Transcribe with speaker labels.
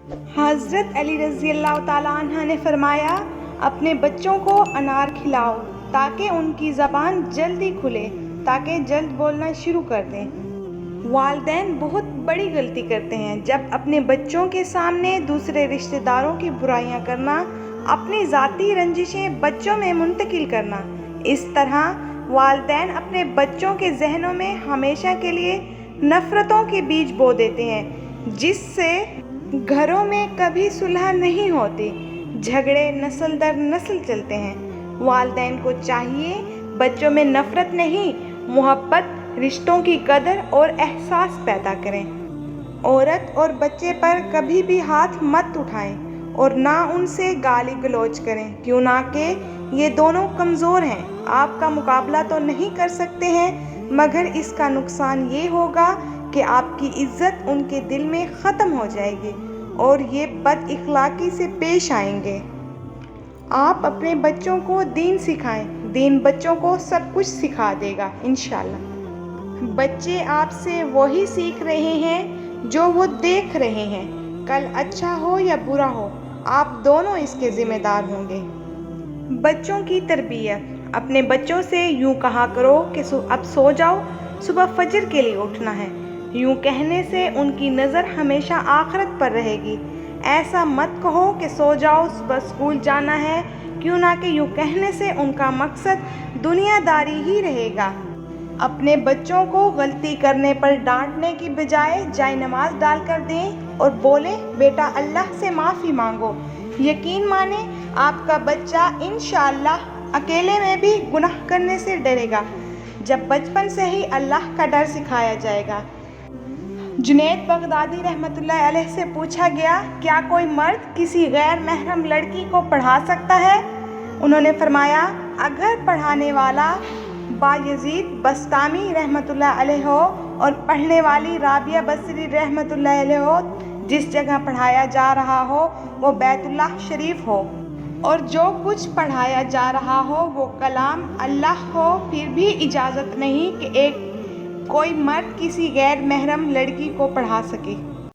Speaker 1: حضرت علی رضی اللہ تعالیٰ عنہ نے فرمایا، اپنے بچوں کو انار کھلاؤ تاکہ ان کی زبان جلدی کھلے، تاکہ جلد بولنا شروع کر دیں۔ والدین بہت بڑی غلطی کرتے ہیں جب اپنے بچوں کے سامنے دوسرے رشتہ داروں کی برائیاں کرنا، اپنی ذاتی رنجشیں بچوں میں منتقل کرنا۔ اس طرح والدین اپنے بچوں کے ذہنوں میں ہمیشہ کے لیے نفرتوں کے بیج بو دیتے ہیں، جس سے گھروں میں کبھی صلح نہیں ہوتی، جھگڑے نسل در نسل چلتے ہیں۔ والدین کو چاہیے بچوں میں نفرت نہیں، محبت، رشتوں کی قدر اور احساس پیدا کریں۔ عورت اور بچے پر کبھی بھی ہاتھ مت اٹھائیں اور نہ ان سے گالی گلوچ کریں، کیوں نہ کہ یہ دونوں کمزور ہیں۔ آپ کا مقابلہ تو نہیں کر سکتے ہیں، مگر اس کا نقصان یہ ہوگا کہ آپ کی عزت ان کے دل میں ختم ہو جائے گی اور یہ بد اخلاقی سے پیش آئیں گے۔ آپ اپنے بچوں کو دین سکھائیں، دین بچوں کو سب کچھ سکھا دے گا انشاءاللہ۔ بچے آپ سے وہی سیکھ رہے ہیں جو وہ دیکھ رہے ہیں، کل اچھا ہو یا برا ہو، آپ دونوں اس کے ذمہ دار ہوں گے۔ بچوں کی تربیت۔ اپنے بچوں سے یوں کہا کرو کہ اب سو جاؤ، صبح فجر کے لیے اٹھنا ہے۔ یوں کہنے سے ان کی نظر ہمیشہ آخرت پر رہے گی۔ ایسا مت کہو کہ سو جاؤ، صبح اسکول جانا ہے، کیوں نہ کہ یوں کہنے سے ان کا مقصد دنیا داری ہی رہے گا۔ اپنے بچوں کو غلطی کرنے پر ڈانٹنے کی بجائے جائے نماز ڈال کر دیں اور بولیں، بیٹا اللہ سے معافی مانگو۔ یقین مانیں آپ کا بچہ انشاءاللہ اکیلے میں بھی گناہ کرنے سے ڈرے گا، جب بچپن سے ہی اللہ کا ڈر سکھایا جائے گا۔ جنید بغدادی رحمۃ اللہ علیہ سے پوچھا گیا، کیا کوئی مرد کسی غیر محرم لڑکی کو پڑھا سکتا ہے؟ انہوں نے فرمایا، اگر پڑھانے والا بایزید بسطامی رحمۃ اللہ علیہ ہو اور پڑھنے والی رابعہ بصری رحمۃ اللہ علیہ ہو، جس جگہ پڑھایا جا رہا ہو وہ بیت اللہ شریف ہو، اور جو کچھ پڑھایا جا رہا ہو وہ کلام اللہ ہو، پھر بھی اجازت نہیں کہ کوئی مرد کسی غیر محرم لڑکی کو پڑھا سکے۔